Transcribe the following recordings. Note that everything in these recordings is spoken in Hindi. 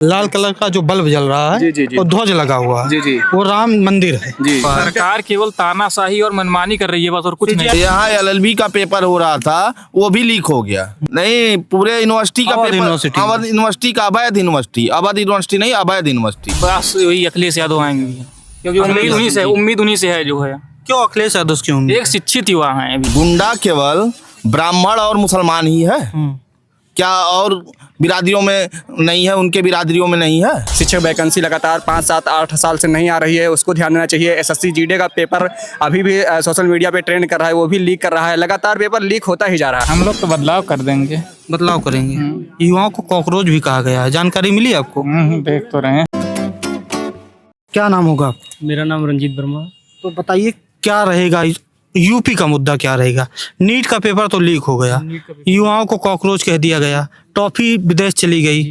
लाल कलर का जो बल्ब जल रहा है जी, जी, जी। और ध्वज लगा हुआ है जी, जी। वो राम मंदिर है। जी। सरकार केवल तानाशाही और मनमानी कर रही है बस, और कुछ नहीं। यहाँ LLB का पेपर हो रहा था, वो भी लीक हो गया। नहीं, पूरे यूनिवर्सिटी का Awadh paper, university. Awadh university का, अवैध यूनिवर्सिटी, अवध यूनिवर्सिटी नहीं, अवैध यूनिवर्सिटी। बस वही अखिलेश यादव आएंगे, क्योंकि उम्मीद उन्हीं से है जो है। क्यों अखिलेश यादव की उम्मीद? एक शिक्षित युवा है अभी। गुंडा केवल ब्राह्मण और मुसलमान ही है क्या? और बिरादरियों में नहीं है? उनके बिरादरियों में नहीं है? शिक्षक वैकेंसी लगातार 5, 7, 8 साल से नहीं आ रही है, उसको ध्यान देना चाहिए। SSC GD का पेपर अभी भी सोशल मीडिया पे ट्रेंड कर रहा है, वो भी लीक कर रहा है। लगातार पेपर लीक होता ही जा रहा है। हम लोग तो बदलाव कर देंगे। बदलाव करेंगे। युवाओं को कॉकरोच भी कहा गया है, जानकारी मिली आपको? देख तो रहे हैं। क्या नाम होगा आपका? मेरा नाम रंजीत वर्मा। तो बताइए क्या रहेगा, यूपी का मुद्दा क्या रहेगा? नीट का पेपर तो लीक हो गया, युवाओं को कॉकरोच कह दिया गया, टॉफी विदेश चली गई,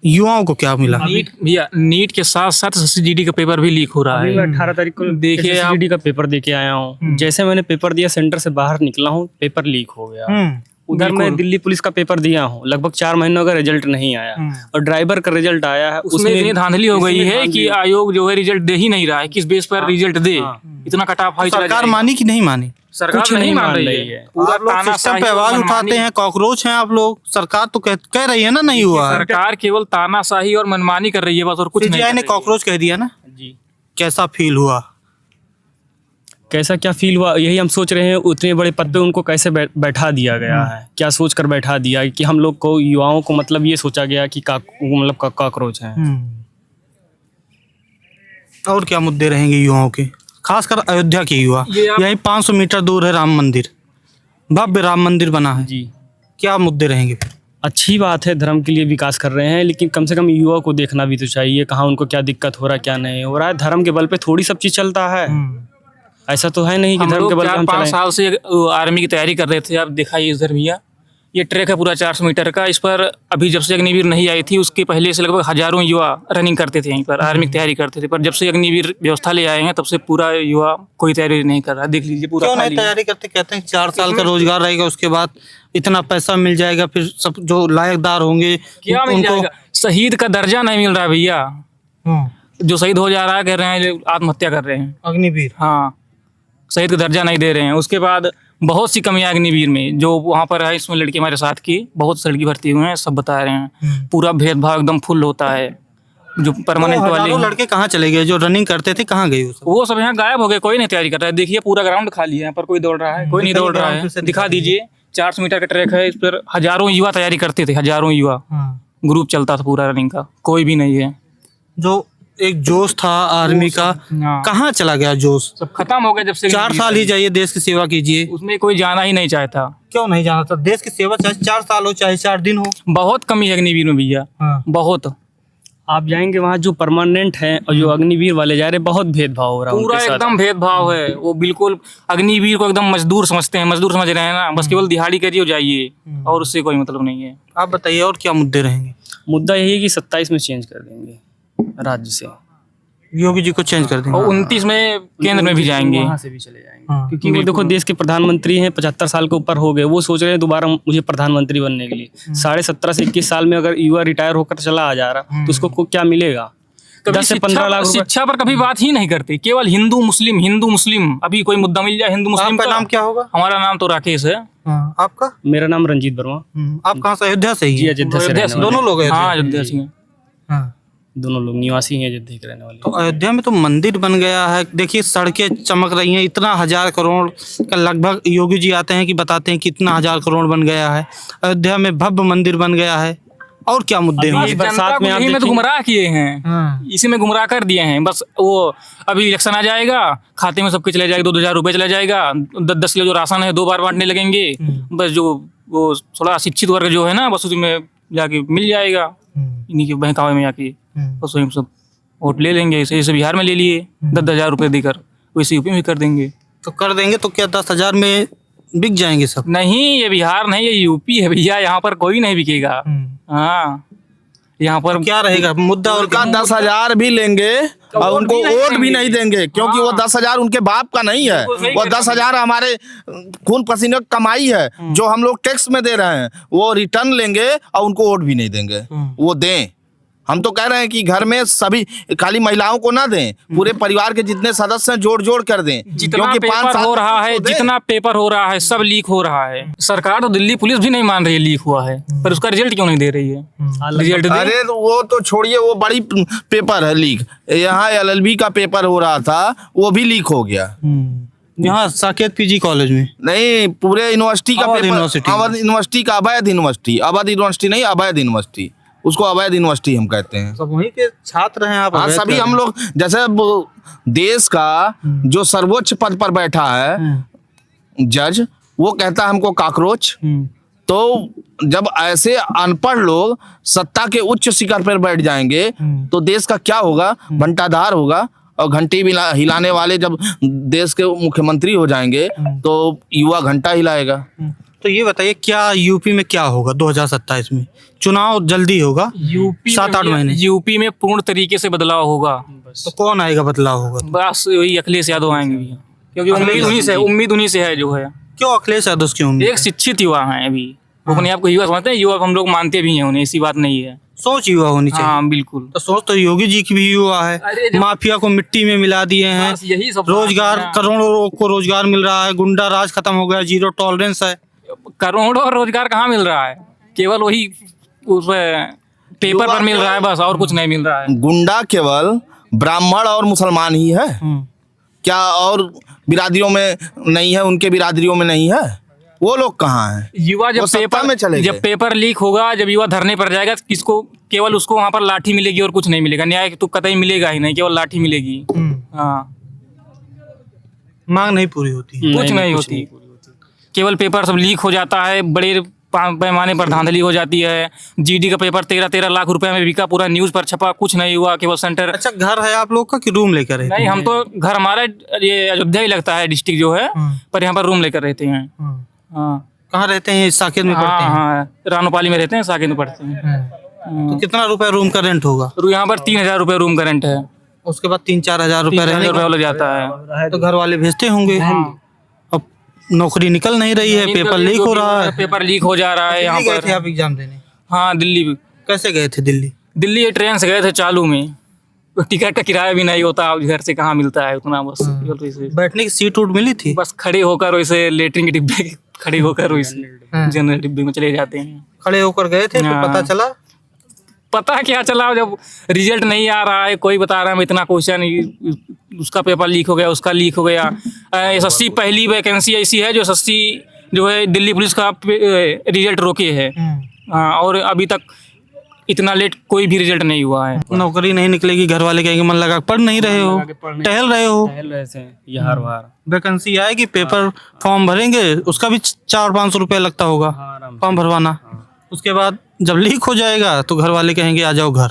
युवाओं को क्या मिला? नीट के साथ साथ SSC GD का पेपर भी लीक हो रहा अभी है। मैं 18 तारीख को देखिए आप- SSC GD का पेपर दे के आया हूँ। जैसे मैंने पेपर दिया, सेंटर से बाहर निकला हूँ, पेपर लीक हो गया। उधर मैं दिल्ली पुलिस का पेपर दिया हूँ, लगभग 4 महीनों का रिजल्ट नहीं आया, और ड्राइवर का रिजल्ट आया है। उसमें इतनी धांधली हो गई है कि आयोग जो है रिजल्ट दे ही नहीं रहा है। किस बेस पर रिजल्ट दे? इतना कटाफ हाई चला सरकार जाएगा। मानी कि नहीं मानी? सरकार कुछ नहीं नहीं मान मान रही रही है। है। पूरा आप लोग सिस्टम तानाशाही पे और आवाज मनमानी। उठाते हैं, कॉकरोच हैं आप लोग, सरकार तो कह रही है ना नहीं हुआ है। सरकार केवल तानाशाही और मनमानी कर रही है बस, और कुछ नहीं CGI कर ने रही है। कॉकरोच कह दिया ना, जी। कैसा फील हुआ? कैसा क्या फील हुआ, यही हम सोच रहे हैं। उतने बड़े पद पे उनको कैसे बैठा दिया गया है, क्या सोच कर बैठा दिया कि हम लोग को, युवाओं को, मतलब ये सोचा गया कि कॉकरोच है। और क्या मुद्दे रहेंगे युवाओं के, खासकर अयोध्या के युवा? यहीं 500 मीटर दूर है राम मंदिर, भव्य राम मंदिर बना है। जी। क्या मुद्दे रहेंगे? अच्छी बात है, धर्म के लिए विकास कर रहे हैं, लेकिन कम से कम युवा को देखना भी तो चाहिए, कहाँ उनको क्या दिक्कत हो रहा है, क्या नहीं हो रहा है। धर्म के बल पे थोड़ी सब चीज चलता है, ऐसा तो है नहीं कि हम धर्म के लोग बल पे हम 4-5 चलें। साल से आर्मी की तैयारी कर रहे थे। आप दिखाइए इधर भैया, ये ट्रैक है पूरा 400 मीटर का। इस पर अभी जब से अग्निवीर नहीं आई थी, उसके पहले से लगभग हजारों युवा रनिंग करते थे यहीं पर, आर्मी की तैयारी करते थे। पर जब से अग्निवीर व्यवस्था ले आए हैं, तब से पूरा युवा कोई तैयारी नहीं कर रहा। देख लीजिए पूरा क्यों नहीं खाली है। तैयारी करते? कहते हैं 4 साल का रोजगार रहेगा, उसके बाद इतना पैसा मिल जाएगा, फिर सब जो लायकदार होंगे क्या मिल जाएगा? शहीद का दर्जा नहीं मिल रहा भैया। जो शहीद हो जा रहा है, कह रहे हैं आत्महत्या कर रहे हैं। अग्निवीर, हाँ, शहीद का दर्जा नहीं दे रहे हैं। उसके बाद बहुत सी कमियां अग्निवीर में जो वहाँ पर है। इसमें लड़की हमारे साथ की बहुत सी लड़की भर्ती हुए हैं, सब बता रहे हैं। पूरा भेदभाव एकदम फुल होता है। जो परमानेंट वाले हजारों हैं, लड़के कहाँ चले गए जो रनिंग करते थे, कहाँ गए वो सब? वो सब यहाँ गायब हो गए, कोई नहीं तैयारी कर रहा है। देखिए पूरा ग्राउंड खाली है, यहाँ पर कोई दौड़ रहा है, कोई नहीं दौड़ रहा है। दिखा दीजिए, 400 मीटर का ट्रैक है, इस पर हजारों युवा तैयारी करते थे, हजारों युवा। ग्रुप चलता था पूरा रनिंग का, कोई भी नहीं है। जो एक जोश था आर्मी का, हाँ। कहाँ चला गया जोश? सब खत्म हो गया जब से 4 साल ही जाइए, देश की सेवा कीजिए। उसमें कोई जाना ही नहीं चाहता। क्यों नहीं जाना था? देश की सेवा चाहे 4 साल हो चाहे 4 दिन हो। बहुत कमी है अग्निवीर में भैया, बहुत। आप जाएंगे वहाँ, जो परमानेंट हैं और जो अग्निवीर वाले जा रहे हैं, बहुत भेदभाव हो रहा है पूरा उनके साथ। एकदम भेदभाव है। वो बिल्कुल अग्निवीर को एकदम मजदूर समझते हैं, मजदूर समझ रहे हैं ना। बस केवल दिहाड़ी करिए और जाइए, और उससे कोई मतलब नहीं है। आप बताइए और क्या मुद्दे रहेंगे? मुद्दा यही है कि 27 में चेंज कर देंगे राज्य से, योगी जी को चेंज कर देंगे। और 29 में केंद्र में भी जाएंगे। वहाँ से भी चले जाएंगे, क्योंकि वो देखो देश के प्रधानमंत्री हैं, 75 साल के ऊपर हो गए, वो सोच रहे हैं दोबारा मुझे प्रधानमंत्री बनने के लिए। 17.5 से 21 साल में अगर युवा रिटायर होकर चला आ जा रहा, तो उसको क्या मिलेगा? 10 से 15 लाख रुपए। शिक्षा पर कभी बात ही नहीं करते, केवल हिंदू मुस्लिम। अभी कोई मुद्दा मिल जाए हिंदू मुस्लिम आपका नाम क्या होगा? हमारा नाम तो राकेश है। आपका? मेरा नाम रंजीत वर्मा। आप कहाँ से? अयोध्या से ही? जी, अयोध्या से रहने वाले। दोनों लोग हाँ, अयोध्या? अयोध्या से हैं। हाँ। दोनों लोग निवासी हैं अयोध्या के रहने वाले। तो अयोध्या में तो मंदिर बन गया है, देखिए सड़कें चमक रही हैं, इतना 1000 करोड़ का लगभग योगी जी आते हैं कि बताते हैं कि इतना 1000 करोड़ बन गया है। अयोध्या में भव्य मंदिर बन गया है। और क्या मुद्दे अभी होंगे? बरसात में आप यही में तो देखेंगे- गुमराह किए हैं, इसी में गुमराह कर दिए हैं। बस वो अभी इलेक्शन आ जाएगा, खाते में सबके चले जाएगा, 2,000 रुपये चला जाएगा, 10 किलो जो राशन है 2 बार बांटने लगेंगे। बस जो वो थोड़ा शिक्षित वर्ग जो है ना, बस उसमें जाके मिल जाएगा, इन्हीं के बहकावे में जाके बस वही सब वोट ले लेंगे। ऐसे बिहार में ले लिए 10,000 रुपये देकर, वैसे यूपी में कर देंगे। तो कर देंगे तो क्या 10,000 में बिक जाएंगे सब? नहीं, ये बिहार नहीं, ये यूपी है भैया, यहाँ पर कोई नहीं बिकेगा। हाँ, यहाँ पर क्या रहेगा मुद्दा? और उनका 10,000 भी लेंगे और उनको वोट भी नहीं देंगे, क्योंकि वो 10,000 उनके बाप का नहीं है। वो 10,000 हमारे खून पसीने की कमाई है, जो हम लोग टैक्स में दे रहे हैं। वो रिटर्न लेंगे और उनको वोट भी नहीं देंगे। वो दें, हम तो कह रहे हैं कि घर में सभी, खाली महिलाओं को ना दें, पूरे परिवार के जितने सदस्य हैं जोड़ कर दें। जितना पेपर हो रहा है, जितना पेपर हो रहा है सब लीक हो रहा है। सरकार तो दिल्ली पुलिस भी नहीं मान रही है लीक हुआ है, पर उसका रिजल्ट क्यों नहीं दे रही है? रिजल्ट अरे तो वो तो छोड़िए, वो बड़ी पेपर है लीक। यहाँ LLB का पेपर हो रहा था, वो भी लीक हो गया। यहाँ साकेत PG कॉलेज में नहीं, पूरे यूनिवर्सिटी का Awadh paper, university. Awadh university का, अवैध यूनिवर्सिटी, अवध यूनिवर्सिटी नहीं, अवैध यूनिवर्सिटी, उसको अवैध यूनिवर्सिटी हम कहते हैं। सब वहीं के छात्र हैं आप? हाँ, अवैध सभी कर हम रहे लोग, जैसे अब देश का जो सर्वोच्च पद पर बैठा है जज, वो कहता है हमको कॉकरोच। तो जब ऐसे अनपढ़ लोग सत्ता के उच्च शिखर पर बैठ जाएंगे तो देश का क्या होगा? घंटाधार होगा। और घंटी भी हिलाने वाले जब देश के मुख्यमंत्री हो जाएंगे तो युवा घंटा हिलाएगा। तो ये बताइए, क्या यूपी में क्या होगा 2027 में? चुनाव जल्दी होगा, यूपी 7-8 महीने। यूपी में पूर्ण तरीके से बदलाव होगा। तो कौन आएगा, बदलाव होगा? बस वही अखिलेश यादव आएंगे भैया, क्योंकि उम्मीद उन्हीं से है जो है। क्यों अखिलेश यादव की उम्मीद? एक शिक्षित युवा है, अभी वो अपने आप को युवा समझते हैं। युवा हम लोग मानते भी हैं उन्हें, ऐसी बात नहीं है। सोच युवा होनी चाहिए। हाँ बिल्कुल। तो सोच तो योगी जी की भी युवा अरे है। जब- माफिया को मिट्टी में मिला दिए हैं, बस यही सब रोजगार, बात है ना। करोड़ों लोगों को रोजगार मिल रहा है, गुंडा राज खत्म हो गया, जीरो टॉलरेंस है। करोड़ों रोजगार कहाँ मिल रहा है? केवल वही उस पेपर पर मिल रहा है बस, और कुछ नहीं मिल रहा है। गुंडा केवल ब्राह्मण और मुसलमान ही है क्या? और बिरादरियों में नहीं है? उनके बिरादरियों में नहीं है? वो लोग कहाँ हैं? युवा वो सत्ता में चले गए। जब पेपर लीक होगा, जब युवा धरने पर जाएगा, किसको केवल उसको वहां पर लाठी मिलेगी और कुछ नहीं मिलेगा। न्याय तो कतई मिलेगा ही नहीं, केवल लाठी मिलेगी। हाँ, मांग नहीं पूरी होती। कुछ नहीं होती। केवल पेपर सब लीक हो जाता है, बड़े पैमाने पर धांधली हो जाती है। GD का पेपर 13-13 लाख रुपए में बिका, पूरा न्यूज पर छपा, कुछ नहीं हुआ। केवल सेंटर, अच्छा, घर है आप लोग का कि रूम लेकर रहते नहीं हैं? हम तो घर, हमारा ये अयोध्या ही लगता है डिस्ट्रिक्ट जो है, पर यहाँ पर रूम लेकर रहते हैं। हाँ कहाँ रहते हैं? साकेत में पढ़ते हाँ हैं? हाँ, रानोपाली में रहते हैं, साकेत में पढ़ते हैं। तो कितना रुपए रूम का रेंट होगा? यहाँ पर 3,000 रुपए रूम का रेंट है। उसके बाद 3-4 हजार रुपए 3,000 रहने रुपए का? लग जाता है। तो घर वाले भेजते होंगे। अब नौकरी निकल नहीं रही है, पेपर लीक हो रहा है। पेपर लीक हो जा रहा है यहाँ दिल्ली गए थे पर। आप एग्जाम देने? हाँ दिल्ली, कैसे गए थे दिल्ली? दिल्ली ट्रेन से गए थे चालू में। टिकट का किराया भी नहीं होता, घर से कहाँ मिलता है उतना। बस केवल वैसे, बैठने की सीट उट मिली थी? बस खड़े होकर वैसे लेटरिन के डिब्बे खड़े होकर वैसे जनरल डिब्बे में चले जाते हैं। खड़े होकर गए थे, तो हाँ। पता चला? पता क्या चला, जब रिजल्ट नहीं आ रहा है, कोई बता रहा है इतना क्वेश्चन, उसका पेपर लीक हो गया, उसका लीक हो गया। SSC पहली वैकेंसी ऐसी है जो SSC जो है दिल्ली पुलिस का रिजल्ट रोके है। हाँ, और अभी तक इतना लेट कोई भी रिजल्ट नहीं हुआ है। नौकरी नहीं निकलेगी, घर वाले कहेंगे मन लगा पढ़ नहीं रहे हो, टहल रहे हो। ये हर बार वैकेंसी आएगी, पेपर फॉर्म भरेंगे, उसका भी 400-500 रुपये लगता होगा फॉर्म भरवाना। उसके बाद जब लीक हो जाएगा तो घर वाले कहेंगे आ जाओ घर।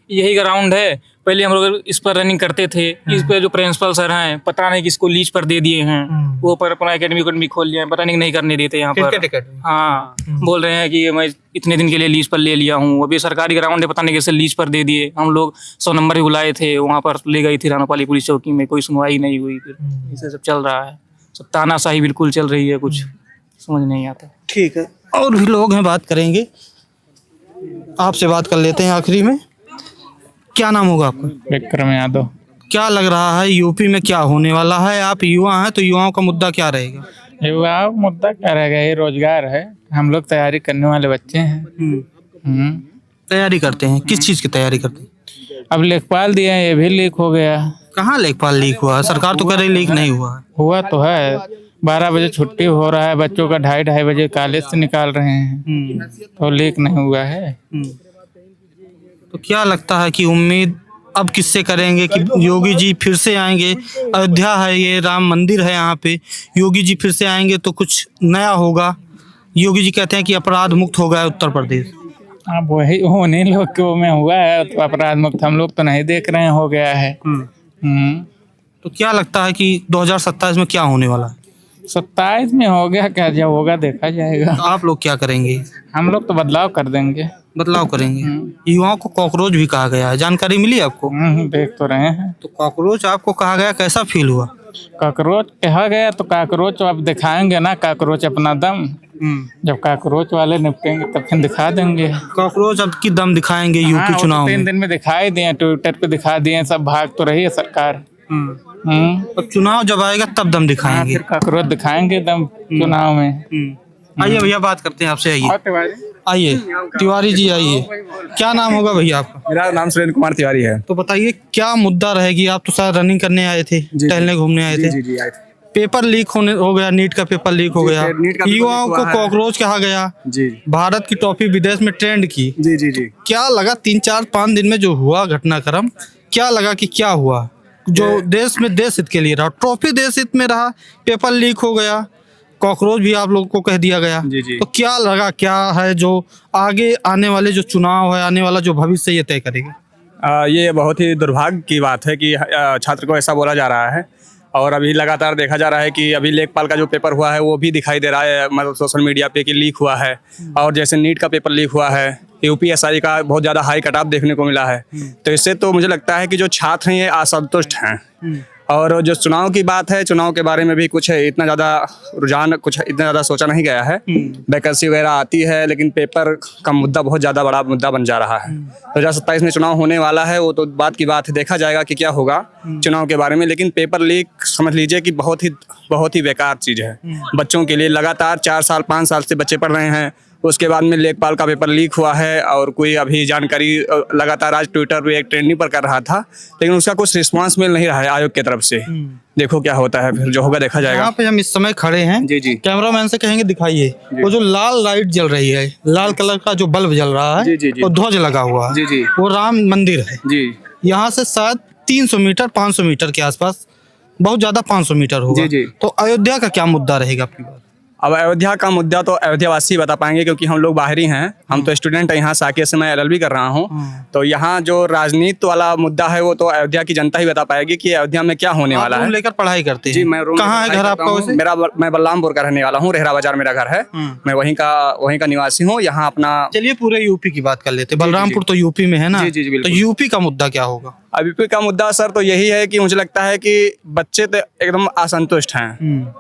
यही ग्राउंड है। पहले हम लोग इस पर रनिंग करते थे, इस पर जो प्रिंसिपल सर हैं पता नहीं किसको लीज पर दे दिए हैं, वो पर अपना एकेडमी खोल लिया है, रनिंग नहीं करने देते यहाँ पर। हाँ, बोल रहे हैं कि मैं इतने दिन के लिए लीज पर ले लिया हूँ। अभी सरकारी ग्राउंड है, पता नहीं कैसे लीज पर दे दिए। हम लोग 100 नंबर भी बुलाए थे, वहाँ पर ले गई थी रानोपाली पुलिस चौकी में, कोई सुनवाई नहीं हुई। फिर इसे सब चल रहा है, सब तानाशाही बिल्कुल चल रही है, कुछ समझ नहीं आता। ठीक है, और भी लोग हैं, बात करेंगे। आपसे बात कर लेते हैं आखिरी में। क्या नाम होगा आपका? विक्रम यादव। क्या लग रहा है यूपी में क्या होने वाला है? आप युवा हैं तो युवाओं का मुद्दा क्या रहेगा? युवा मुद्दा क्या रहेगा? ये रोजगार है। हम लोग तैयारी करने वाले बच्चे हैं। तैयारी करते हैं? किस चीज़ की तैयारी करते हैं? अब लेखपाल दिया है, ये भी लीक हो गया। कहाँ लेखपाल लीक हुआ? सरकार तो कह रही लीक नहीं हुआ है। हुआ तो है, 12 बजे छुट्टी हो रहा है, बच्चों का 2:30 बजे कॉलेज से निकाल रहे हैं, तो लीक नहीं हुआ है। तो क्या लगता है कि उम्मीद अब किससे करेंगे कि योगी जी फिर से आएंगे? अयोध्या है, ये राम मंदिर है, यहाँ पे योगी जी फिर से आएंगे तो कुछ नया होगा। योगी जी कहते हैं कि अपराध मुक्त हो गया है उत्तर प्रदेश। अब वही उन्हीं लोग को में हुआ है तो अपराध मुक्त, हम लोग तो नहीं देख रहे हैं हो गया है। तो क्या लगता है कि 2027 में क्या होने वाला है? 27 में हो गया क्या, जब होगा देखा जाएगा। तो आप लोग क्या करेंगे? हम लोग तो बदलाव कर देंगे। बदलाव करेंगे। युवाओं को कॉकरोच भी कहा गया है, जानकारी मिली आपको? देख तो रहे हैं। तो कॉकरोच आपको कहा गया, कैसा फील हुआ? कॉकरोच कहा गया तो कॉकरोच अब दिखाएंगे ना, कॉकरोच अपना दम। जब काकरोच वाले निपटेंगे तब फिर दिखा देंगे। कॉकरोच अब की दम दिखाएंगे हाँ, यूपी वो चुनाव तो 3 में। दिन में दिखाई दिए, ट्विटर पे दिखा दिए, सब भाग तो रही है सरकार। अब चुनाव जब आएगा तब दम हाँ, दिखाएंगे। फिर काकरोच दिखाएंगे दम चुनाव में। आइए भैया बात करते हैं आपसे। आइए और तिवारी आइए तिवारी जी आइए। क्या नाम होगा भैया आपका? मेरा नाम सुरेंद्र कुमार तिवारी है। तो बताइए क्या मुद्दा रहेगी। आप तो शायद रनिंग करने आए थे, टहलने घूमने आए थे। जी आए थे। पेपर लीक हो गया, नीट का पेपर लीक हो गया, नीट का पेपर युवाओं लीक को हुआ है। कॉकरोच कहा गया, जी भारत की टॉफी विदेश में ट्रेंड की। जी क्या लगा 3-4-5 दिन में जो हुआ घटनाक्रम, क्या लगा कि क्या हुआ जो देश में देश हित के लिए रहा? ट्रॉफी देश हित में रहा, पेपर लीक हो गया, कॉकरोच भी आप लोगों को कह दिया गया। जी। तो क्या लगा, क्या है जो आगे आने वाले जो चुनाव है, आने वाला जो भविष्य ये तय करेगा? ये बहुत ही दुर्भाग्य की बात है कि छात्र को ऐसा बोला जा रहा है। और अभी लगातार देखा जा रहा है कि अभी लेखपाल का जो पेपर हुआ है वो भी दिखाई दे रहा है, मतलब सोशल मीडिया पे कि लीक हुआ है। और जैसे नीट का पेपर लीक हुआ है, यूपीएससी का बहुत ज़्यादा हाई कटऑफ देखने को मिला है। तो इससे तो मुझे लगता है कि जो छात्र हैं ये असंतुष्ट हैं। और जो चुनाव की बात है, चुनाव के बारे में भी कुछ इतना ज़्यादा रुझान, कुछ इतना ज़्यादा सोचा नहीं गया है। वैकेंसी वगैरह आती है लेकिन पेपर का मुद्दा बहुत ज़्यादा बड़ा मुद्दा बन जा रहा है। 2027 में चुनाव होने वाला है, वो तो बात की बात है, देखा जाएगा कि क्या होगा चुनाव के बारे में। लेकिन पेपर लीक समझ लीजिए कि बहुत ही बेकार चीज़ है बच्चों के लिए। लगातार 4 साल 5 साल से बच्चे पढ़ रहे हैं, उसके बाद में लेखपाल का पेपर लीक हुआ है। और कोई अभी जानकारी लगातार आज ट्विटर पे एक ट्रेंडिंग पर कर रहा था, लेकिन उसका कुछ रिस्पांस मिल नहीं रहा है आयोग की तरफ से। देखो क्या होता है, फिर जो होगा देखा जाएगा। यहाँ पे हम इस समय खड़े हैं। जी। कैमरामैन से कहेंगे दिखाइए वो जो लाल लाइट जल रही है, लाल कलर का जो बल्ब जल रहा है, जी। वो ध्वज लगा हुआ है। जी। वो राम मंदिर है। जी यहाँ से शायद 300 मीटर 500 मीटर के आसपास, बहुत ज्यादा 500 मीटर होगा। जी। तो अयोध्या का क्या मुद्दा रहेगा आपकी बात? अब अयोध्या का मुद्दा तो अयोध्यावासी बता पाएंगे, क्योंकि हम लोग बाहरी हैं। हम तो स्टूडेंट हैं यहाँ, साकेत से मैं LLB कर रहा हूँ। तो यहाँ जो राजनीति वाला मुद्दा है वो तो अयोध्या की जनता ही बता पाएगी कि अयोध्या में क्या होने वाला है। लेकर पढ़ाई करते हैं? जी, मैं रूम कहाँ है घर आपका वैसे? मैं बलरामपुर का रहने वाला हूँ, रेहरा बाजार मेरा घर है। मैं वहीं का निवासी हूँ। यहाँ अपना चलिए पूरे यूपी की बात कर लेते हैं। बलरामपुर तो यूपी में है ना? जी, बिल्कुल। तो यूपी का मुद्दा क्या होगा? अब यूपी का मुद्दा सर तो यही है कि मुझे लगता है कि बच्चे तो एकदम असंतुष्ट हैं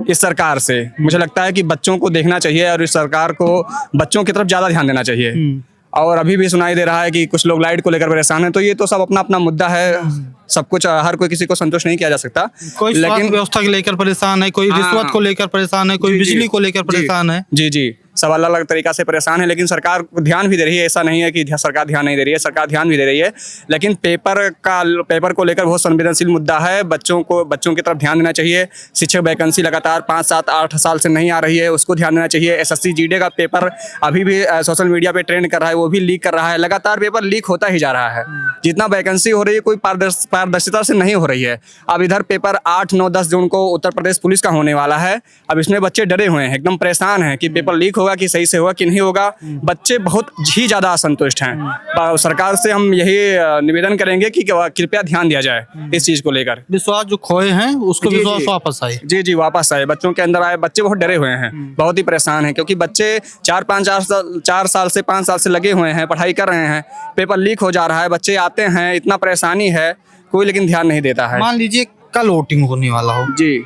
इस सरकार से। मुझे लगता है कि बच्चों को देखना चाहिए और इस सरकार को बच्चों की तरफ ज़्यादा ध्यान देना चाहिए। और अभी भी सुनाई दे रहा है कि कुछ लोग लाइट को लेकर परेशान हैं। तो ये तो सब अपना अपना मुद्दा है, सब कुछ, हर कोई किसी को संतुष्ट नहीं किया जा सकता। कोई स्वास्थ्य व्यवस्था को लेकर परेशान है, कोई रिश्वत को लेकर परेशान है, कोई बिजली को लेकर परेशान है। जी सब अलग अलग तरीका से परेशान है। लेकिन सरकार ध्यान भी दे रही है, ऐसा नहीं है कि सरकार ध्यान नहीं दे रही है, सरकार ध्यान भी दे रही है। लेकिन पेपर को लेकर बहुत संवेदनशील मुद्दा है। बच्चों की तरफ ध्यान देना चाहिए। शिक्षक वैकेंसी लगातार 5, 7, 8 साल से नहीं आ रही है, उसको ध्यान देना चाहिए। SSC GD का पेपर अभी भी सोशल मीडिया पे ट्रेंड कर रहा है, वो भी लीक कर रहा है। लगातार पेपर लीक होता ही जा रहा है। जितना वैकेंसी हो रही है कोई पारदर्शिता से नहीं हो रही है। अब इधर पेपर 8, 9, 10 जून को उत्तर प्रदेश पुलिस का होने वाला है। अब इसमें बच्चे डरे हुए हैं, एकदम परेशान हैं कि पेपर लीक होगा कि सही से होगा कि नहीं होगा। बच्चे बहुत ही ज़्यादा असंतुष्ट हैं। सरकार से हम यही निवेदन करेंगे कि कृपया ध्यान दिया जाए इस चीज़ को लेकर। विश्वास जो खोए हैं उसको विश्वास वापस आए। जी वापस आए, बच्चों के अंदर आए। बच्चे बहुत डरे हुए हैं, बहुत ही परेशान हैं, क्योंकि बच्चे 4 साल से 5 साल से लगे हुए हैं, पढ़ाई कर रहे हैं। पेपर लीक हो जा रहा है, बच्चे आते हैं, इतना परेशानी है, कोई लेकिन ध्यान नहीं देता है। मान लीजिए कल वोटिंग होने वाला हो। जी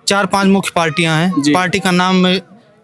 4-5 मुख्य पार्टियां हैं। जी। पार्टी का नाम में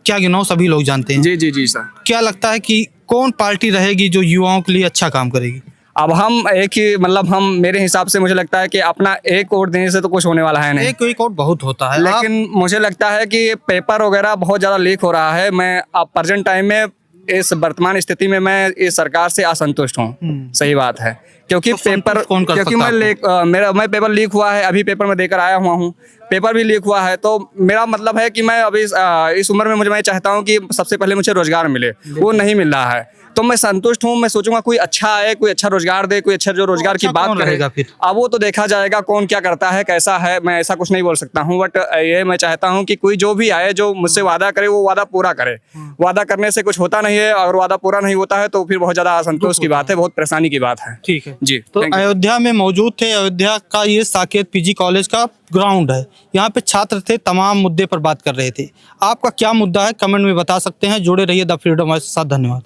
क्या गिनाओ, सभी लोग जानते हैं। जी सर। क्या लगता है कि कौन पार्टी रहेगी जो युवाओं के लिए अच्छा काम करेगी? अब हम एक ही, मतलब हम, मेरे हिसाब से मुझे लगता है कि अपना एक वोट देने से तो कुछ होने वाला है नहीं। एक वोट बहुत होता है, लेकिन मुझे लगता है कि पेपर वगैरह बहुत ज़्यादा लीक हो रहा है। मैं अब प्रेजेंट टाइम में, इस वर्तमान स्थिति में मैं इस सरकार से असंतुष्ट हूँ। सही बात है, क्योंकि तो पेपर, कौन कर क्योंकि सकता मैं पेपर लीक हुआ है, अभी पेपर में देकर आया हुआ हूँ, पेपर भी लीक हुआ है। तो मेरा मतलब है कि मैं अभी इस उम्र में मैं चाहता हूँ कि सबसे पहले मुझे रोजगार मिले, वो नहीं मिल रहा है। तो मैं संतुष्ट हूँ। मैं सोचूंगा कोई अच्छा आए, कोई अच्छा रोजगार दे, कोई अच्छा जो रोजगार की बात करेगा। फिर अब वो तो देखा जाएगा कौन क्या करता है, कैसा है। मैं ऐसा कुछ नहीं बोल सकता हूँ, बट ये मैं चाहता हूँ कि कोई जो भी आए, जो मुझसे वादा करे, वो वादा पूरा करे। वादा करने से कुछ होता नहीं है, अगर वादा पूरा नहीं होता है तो फिर बहुत ज़्यादा असंतोष की बात है, बहुत परेशानी की बात है। ठीक है जी। तो अयोध्या में मौजूद थे। अयोध्या का ये साकेत PG कॉलेज का ग्राउंड है। यहाँ पे छात्र थे, तमाम मुद्दे पर बात कर रहे थे। आपका क्या मुद्दा है कमेंट में बता सकते हैं। जुड़े रहिए द फ्रीडम वॉइस के साथ। धन्यवाद।